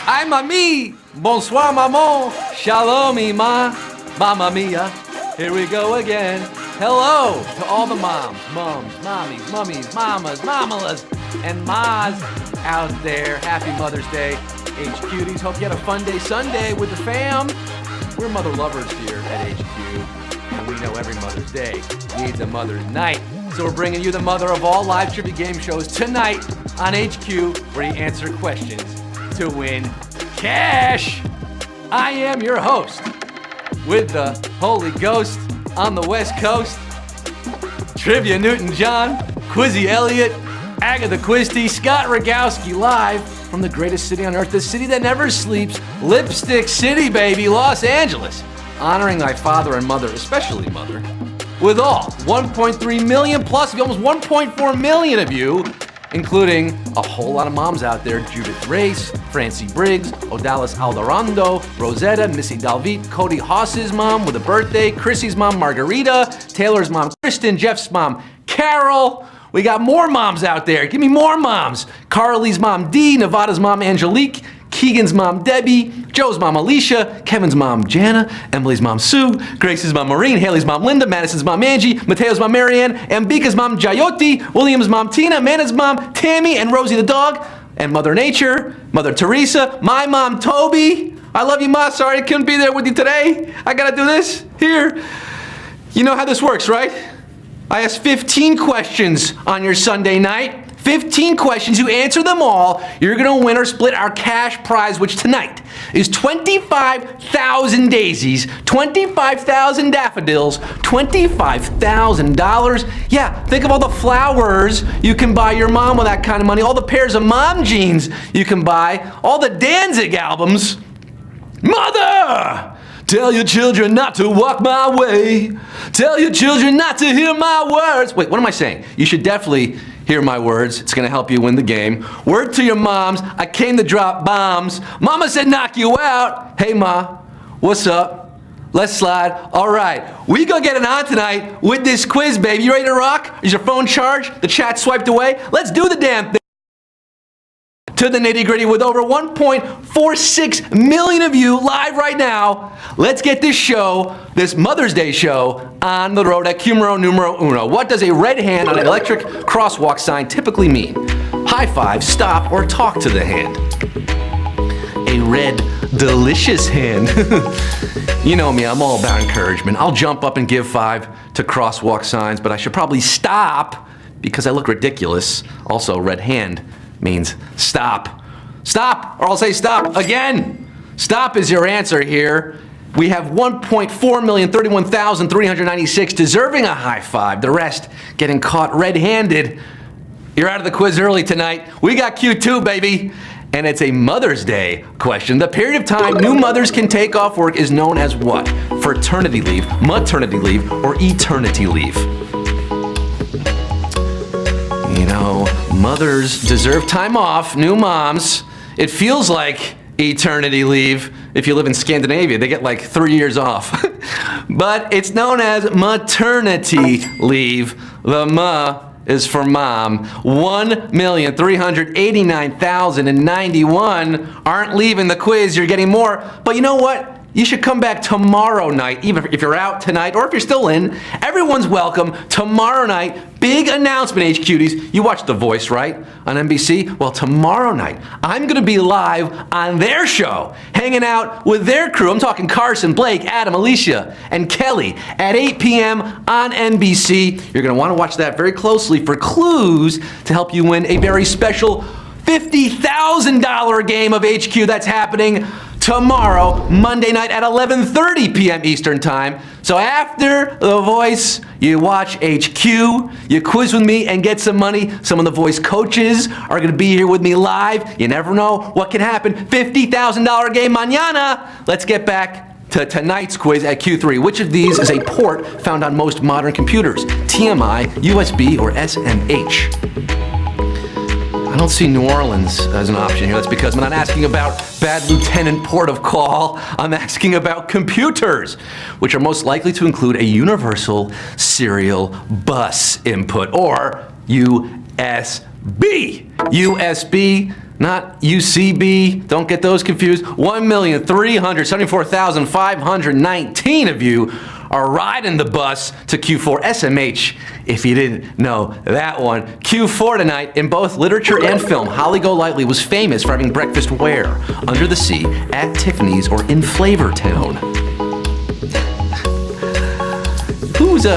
I'm Ami. Bonsoir, maman. Shalom, ima. Mamma mia. Here we go again. Hello to all the moms, mommies, mummies, mamas, mamalas, and mas out there. Happy Mother's Day. HQties, hope you had a fun day Sunday with the fam. We're mother lovers here at HQ, and we know every Mother's Day needs a Mother's Night. So we're bringing you the mother of all live trivia game shows tonight on HQ, where you answer questions to win cash. I am your host with the Holy Ghost on the West Coast, Trivia Newton-John, Quizzy Elliott, Agatha Christie, Scott Rogowski, live from the greatest city on earth, the city that never sleeps, Lipstick City, baby, Los Angeles, honoring thy father and mother, especially mother, with all 1.3 million plus of you, almost 1.4 million of you, including a whole lot of moms out there: Judith Race, Francie Briggs, Odalis Aldarondo, Rosetta, Missy Dalvit, Cody Haas's mom with a birthday, Chrissy's mom Margarita, Taylor's mom Kristen, Jeff's mom Carol. We got more moms out there. Give me more moms. Carly's mom Dee, Nevada's mom Angelique, Keegan's mom Debbie, Joe's mom Alicia, Kevin's mom Jana, Emily's mom Sue, Grace's mom Maureen, Haley's mom Linda, Madison's mom Angie, Mateo's mom Marianne, Ambika's mom Jayoti, William's mom Tina, Amanda's mom Tammy, and Rosie the dog, and Mother Nature, Mother Teresa, my mom Toby. I love you, Ma. Sorry I couldn't be there with you today. I gotta do this here. You know how this works, right? I ask 15 questions on your Sunday night. 15 questions, you answer them all, you're gonna win or split our cash prize, which tonight is 25,000 daisies, 25,000 daffodils, $25,000. Yeah, think of all the flowers you can buy your mom with that kind of money, all the pairs of mom jeans you can buy, all the Danzig albums. Mother! Tell your children not to walk my way. Tell your children not to hear my words. Wait, what am I saying? You should definitely hear my words. It's gonna help you win the game. Word to your moms, I came to drop bombs. Mama said knock you out. Hey Ma, what's up? Let's slide. All right, we gonna get it on tonight with this quiz, baby. You ready to rock? Is your phone charged? The chat swiped away? Let's do the damn thing. To the nitty-gritty with over 1.46 million of you live right now. Let's get this show, this Mother's Day show, on the road at Cumero Numero Uno. What does a red hand on an electric crosswalk sign typically mean? High five, stop, or talk to the hand. A red, delicious hand. You know me, I'm all about encouragement. I'll jump up and give 5 to crosswalk signs, but I should probably stop because I look ridiculous. Also, red hand means stop. Stop, or I'll say stop again. Stop is your answer here. We have 1.4,031,396 deserving a high five. The rest getting caught red-handed. You're out of the quiz early tonight. We got Q2, baby. And it's a Mother's Day question. The period of time new mothers can take off work is known as what? Fraternity leave, maternity leave, or eternity leave? You know, mothers deserve time off, new moms. It feels like eternity leave. If you live in Scandinavia, they get like 3 years off. But it's known as maternity leave. The ma is for mom. 1,389,091 aren't leaving the quiz. You're getting more. But you know what? You should come back tomorrow night, even if you're out tonight or if you're still in. Everyone's welcome tomorrow night. Big announcement, HQties. You watch The Voice, right? On NBC? Well, tomorrow night, I'm gonna be live on their show, hanging out with their crew. I'm talking Carson, Blake, Adam, Alicia, and Kelly at 8 p.m. on NBC. You're gonna wanna watch that very closely for clues to help you win a very special $50,000 game of HQ that's happening tomorrow, Monday night at 11:30 p.m. Eastern Time. So after The Voice, you watch HQ, you quiz with me and get some money. Some of the Voice coaches are gonna be here with me live. You never know what can happen. $50,000 game mañana. Let's get back to tonight's quiz at Q3. Which of these is a port found on most modern computers? TMI, USB, or SMH? I don't see New Orleans as an option here. That's because I'm not asking about Bad Lieutenant Port of Call. I'm asking about computers, which are most likely to include a universal serial bus input, or USB. USB, Not UCB. Don't get those confused. 1,374,519 of you are riding the bus to Q4 SMH. If you didn't know that one. Q4 tonight, in both literature and film, Holly Golightly was famous for having breakfast where? Under the sea, at Tiffany's, or in Flavortown.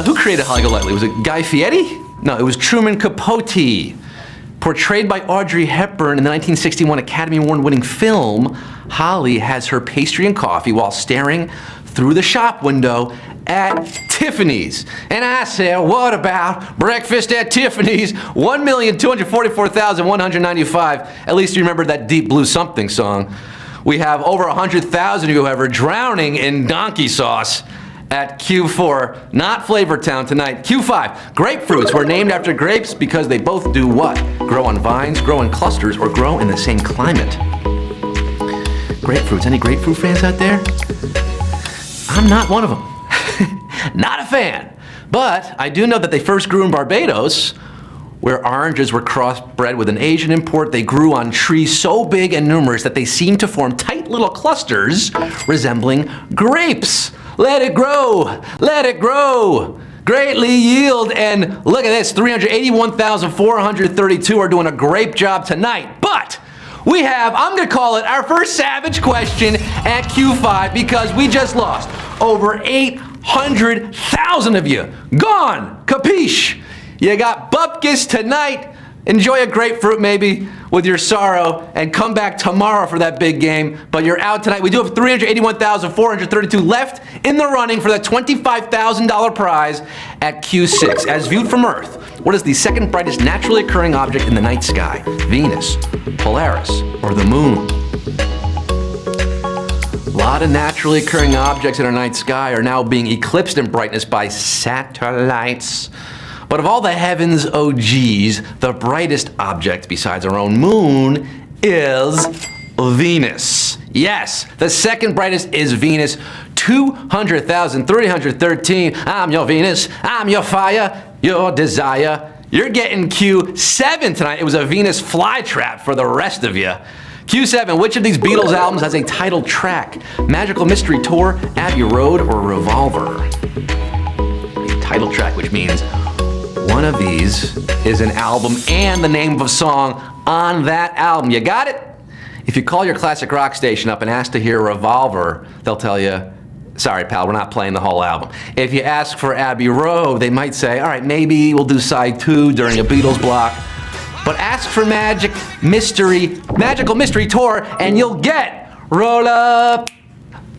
Who created Holly Golightly? Was it Guy Fieri? No, it was Truman Capote. Portrayed by Audrey Hepburn in the 1961 Academy Award-winning film, Holly has her pastry and coffee while staring through the shop window at Tiffany's. And I said, what about breakfast at Tiffany's? 1,244,195. At least you remember that Deep Blue Something song. We have over 100,000 of you, however, drowning in donkey sauce at Q4, not Flavortown tonight. Q5, grapefruits were named after grapes because they both do what? Grow on vines, grow in clusters, or grow in the same climate. Grapefruits, any grapefruit fans out there? I'm not one of them. Not a fan. But I do know that they first grew in Barbados, where oranges were crossbred with an Asian import. They grew on trees so big and numerous that they seemed to form tight little clusters resembling grapes. Let it grow, let it grow. Greatly yield, and look at this, 381,432 are doing a great job tonight. But we have, I'm gonna call it our first savage question at Q5 because we just lost over 800,000 of you. Gone, capiche? You got bupkis tonight. Enjoy a grapefruit maybe with your sorrow and come back tomorrow for that big game. But you're out tonight. We do have 381,432 left in the running for that $25,000 prize at Q6. As viewed from Earth, what is the second brightest naturally occurring object in the night sky? Venus, Polaris, or the moon? A lot of naturally occurring objects in our night sky are now being eclipsed in brightness by satellites. But of all the heavens, oh geez, the brightest object besides our own moon is Venus. Yes, the second brightest is Venus, 200,313. I'm your Venus, I'm your fire, your desire. You're getting Q7 tonight. It was a Venus flytrap for the rest of you. Q7, which of these Beatles albums has a title track? Magical Mystery Tour, Abbey Road, or Revolver? A title track, which means one of these is an album and the name of a song on that album. You got it? If you call your classic rock station up and ask to hear Revolver, they'll tell you, sorry pal, we're not playing the whole album. If you ask for Abbey Road, they might say, all right, maybe we'll do side 2 during a Beatles block. But ask for Magical Mystery Tour and you'll get Roll Up,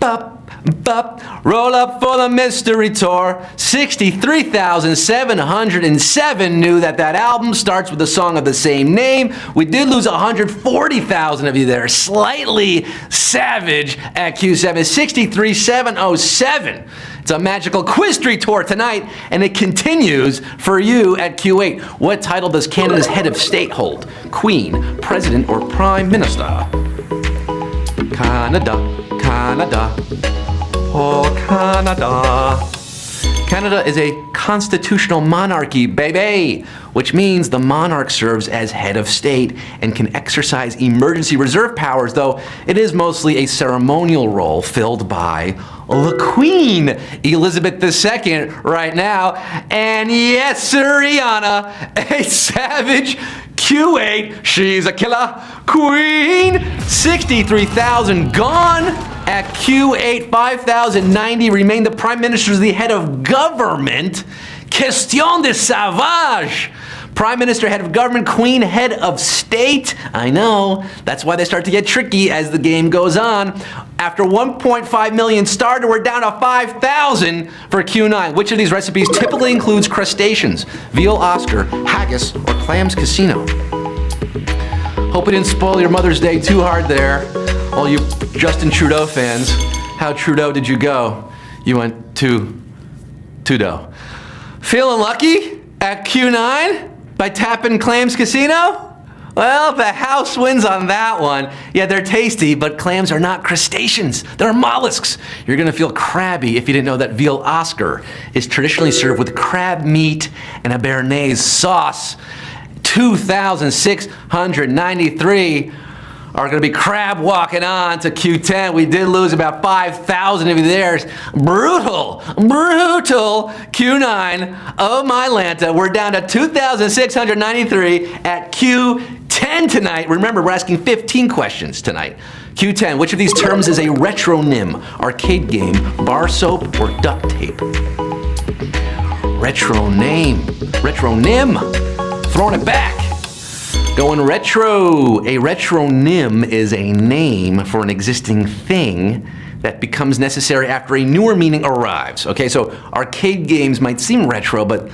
Bop, Bop, Roll Up for the Mystery Tour. 63,707 knew that album starts with a song of the same name. We did lose 140,000 of you there. Slightly savage at Q7. 63,707. It's a magical quiztry tour tonight, and it continues for you at Q8. What title does Canada's head of state hold? Queen, President, or Prime Minister? Canada, Canada. Oh, Canada. Canada is a constitutional monarchy, baby, which means the monarch serves as head of state and can exercise emergency reserve powers, though it is mostly a ceremonial role filled by the Queen, Elizabeth II, right now. And yes, sir, Rihanna, a savage Q8, she's a killer queen. 63,000 gone. At Q8, 5,090 remain the prime ministers, the head of government. Question de savage. Prime Minister, head of government, Queen, head of state. I know, that's why they start to get tricky as the game goes on. After 1.5 million started, we're down to 5,000 for Q9. Which of these recipes typically includes crustaceans? Veal Oscar, haggis, or clams casino? Hope we didn't spoil your Mother's Day too hard there. All you Justin Trudeau fans, how Trudeau did you go? You went to Trudeau. Feeling lucky at Q9 by tapping Clams Casino? Well, the house wins on that one. Yeah, they're tasty, but clams are not crustaceans. They're mollusks. You're gonna feel crabby if you didn't know that veal Oscar is traditionally served with crab meat and a béarnaise sauce. 2,693 are going to be crab walking on to Q10. We did lose about 5,000 of you there. Brutal Q9 of Mylanta. We're down to 2,693 at Q10 tonight. Remember, we're asking 15 questions tonight. Q10, which of these terms is a retronym? Arcade game, bar soap, or duct tape? Retronym. Throwing it back. Going retro. A retronym is a name for an existing thing that becomes necessary after a newer meaning arrives. Okay, so arcade games might seem retro, but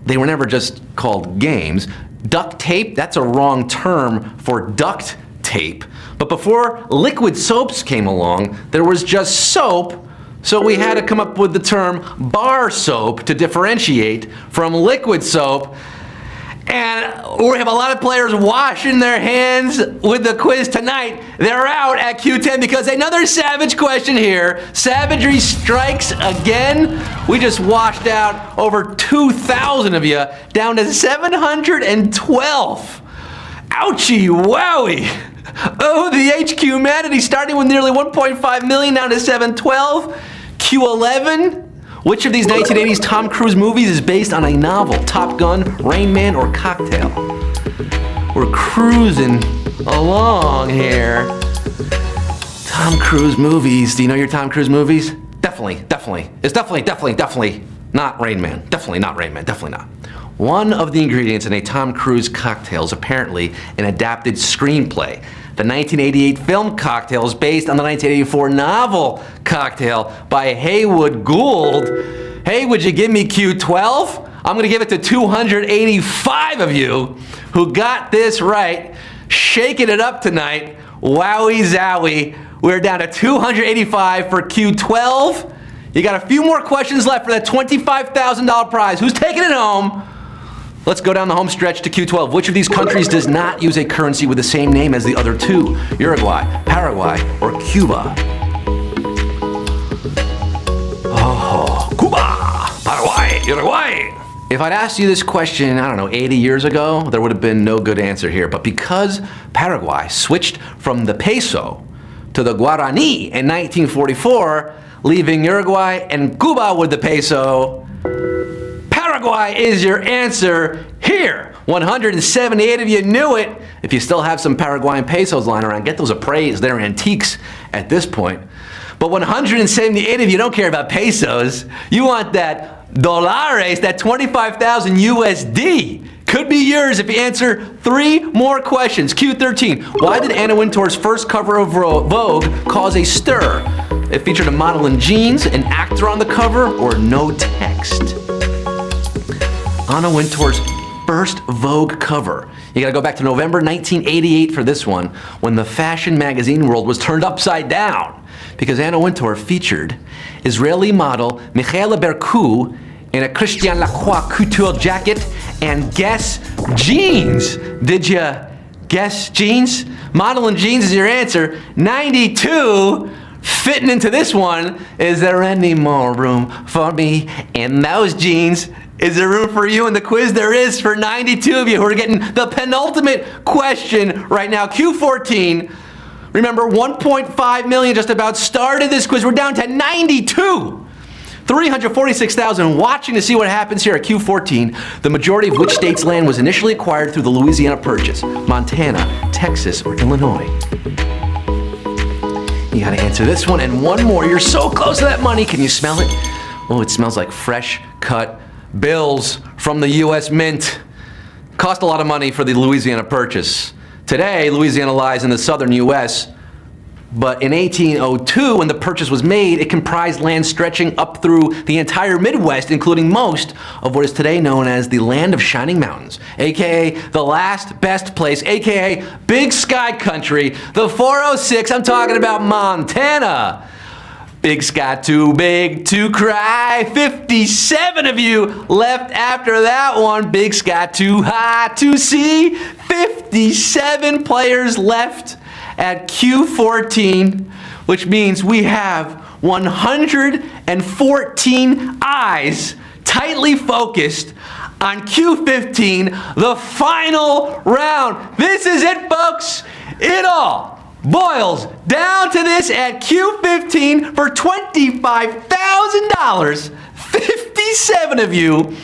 they were never just called games. Duct tape, that's a wrong term for duct tape. But before liquid soaps came along, there was just soap, so we had to come up with the term bar soap to differentiate from liquid soap. And we have a lot of players washing their hands with the quiz tonight. They're out at Q10 because another savage question here. Savagery strikes again. We just washed out over 2,000 of you, down to 712. Ouchie wowie. Oh, the HQ humanity, starting with nearly 1.5 million, down to 712. Q11. Which of these 1980s Tom Cruise movies is based on a novel? Top Gun, Rain Man, or Cocktail? We're cruising along here. Tom Cruise movies. Do you know your Tom Cruise movies? Definitely. It's definitely not Rain Man. Definitely not Rain Man. Definitely not. One of the ingredients in a Tom Cruise cocktail is apparently an adapted screenplay. The 1988 film Cocktail is based on the 1984 novel Cocktail by Haywood Gould. Hey, would you give me Q12? I'm going to give it to 285 of you who got this right. Shaking it up tonight. Wowie zowie. We're down to 285 for Q12. You got a few more questions left for that $25,000 prize. Who's taking it home? Let's go down the home stretch to Q12. Which of these countries does not use a currency with the same name as the other two? Uruguay, Paraguay, or Cuba? Oh, Cuba, Paraguay, Uruguay. If I'd asked you this question, I don't know, 80 years ago, there would have been no good answer here. But because Paraguay switched from the peso to the guarani in 1944, leaving Uruguay and Cuba with the peso, Paraguay is your answer here. 178 of you knew it. If you still have some Paraguayan pesos lying around, get those appraised. They're antiques at this point. But 178 of you don't care about pesos. You want that dólares, that 25,000 USD. Could be yours if you answer 3 more questions. Q13. Why did Anna Wintour's first cover of Vogue cause a stir? It featured a model in jeans, an actor on the cover, or no text. Anna Wintour's first Vogue cover. You gotta go back to November 1988 for this one, when the fashion magazine world was turned upside down, because Anna Wintour featured Israeli model Michaela Berku in a Christian Lacroix couture jacket and Guess jeans. Did you guess jeans? Model in jeans is your answer. 92. Fitting into this one, is there any more room for me in those jeans? Is there room for you in the quiz? There is for 92 of you who are getting the penultimate question right now. Q14. Remember, 1.5 million just about started this quiz. We're down to 92. 346,000 watching to see what happens here at Q14. The majority of which state's land was initially acquired through the Louisiana Purchase? Montana, Texas, or Illinois? You gotta answer this one and one more. You're so close to that money. Can you smell it? Oh, it smells like fresh cut bills from the U.S. Mint. Cost a lot of money for the Louisiana Purchase. Today, Louisiana lies in the southern U.S., but in 1802, when the purchase was made, it comprised land stretching up through the entire Midwest, including most of what is today known as the Land of Shining Mountains, aka the last best place, aka Big Sky Country, the 406, I'm talking about Montana. Big sky too big to cry. 57 of you left after that one. Big sky too high to see. 57 players left at Q14, which means we have 114 eyes tightly focused on Q15, the final round. This is it, folks. It all boils down to this at Q15 for $25,000. 57 of you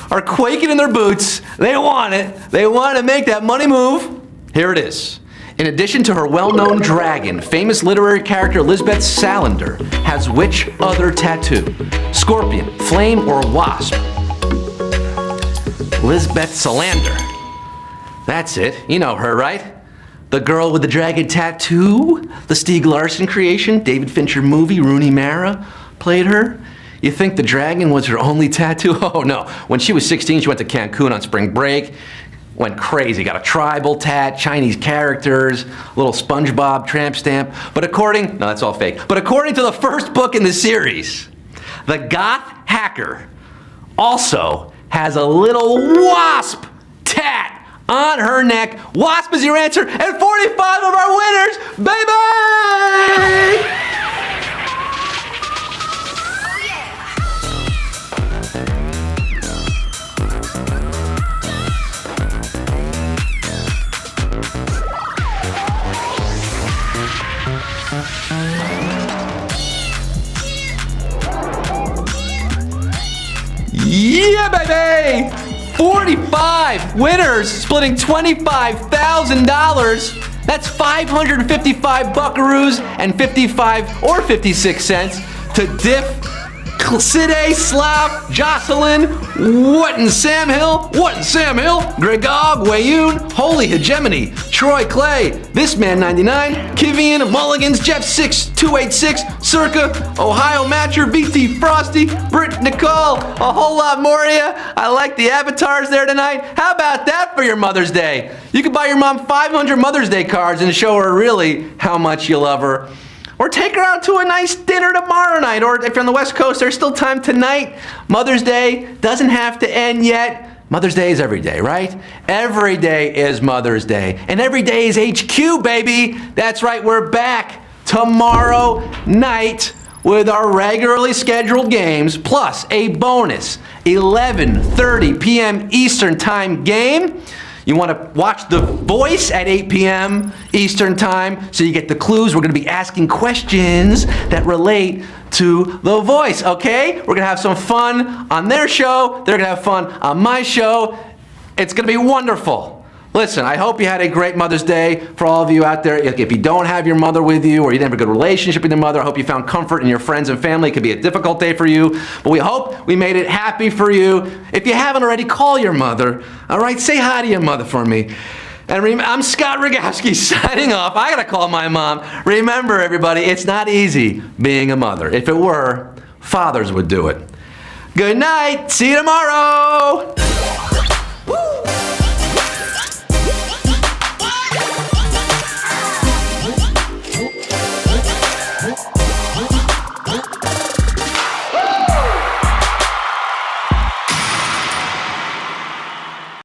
are quaking in their boots. They want it. They want to make that money move. Here it is. In addition to her well-known dragon, famous literary character Lisbeth Salander has which other tattoo? Scorpion, flame, or wasp? Lisbeth Salander. That's it. You know her, right? The girl with the dragon tattoo? The Stieg Larsson creation? David Fincher movie? Rooney Mara played her? You think the dragon was her only tattoo? Oh no. When she was 16, she went to Cancun on spring break. Went crazy. Got a tribal tat, Chinese characters, little SpongeBob tramp stamp. But according, no, that's all fake. But according to the first book in the series, the goth hacker also has a little wasp tat on her neck. Wasp is your answer, and 45 of our winners, baby! Yeah, baby! 45 winners, splitting $25,000. That's 555 buckaroos and 55 or 56 cents to Diff, Side, Slav, Jocelyn, Whattin Sam Hill, Gregog, Wayoon, Holy Hegemony, Troy Clay, This Man 99, Kivian, Mulligans, Jeff 6286, Circa, Ohio Matcher, BT Frosty, Britt Nicole, a whole lot more of you. I like the avatars there tonight. How about that for your Mother's Day? You could buy your mom 500 Mother's Day cards and show her really how much you love her. Or take her out to a nice dinner tomorrow night. Or if you're on the West Coast, there's still time tonight. Mother's Day doesn't have to end yet. Mother's Day is every day, right? Every day is Mother's Day. And every day is HQ, baby. That's right, we're back tomorrow night with our regularly scheduled games, plus a bonus 11:30 p.m. Eastern Time game. You want to watch The Voice at 8 p.m. Eastern Time so you get the clues. We're going to be asking questions that relate to The Voice, okay? We're going to have some fun on their show. They're going to have fun on my show. It's going to be wonderful. Listen, I hope you had a great Mother's Day for all of you out there. If you don't have your mother with you or you didn't have a good relationship with your mother, I hope you found comfort in your friends and family. It could be a difficult day for you, but we hope we made it happy for you. If you haven't already, call your mother. All right, say hi to your mother for me. And I'm Scott Rogowski signing off. I gotta call my mom. Remember, everybody, it's not easy being a mother. If it were, fathers would do it. Good night. See you tomorrow.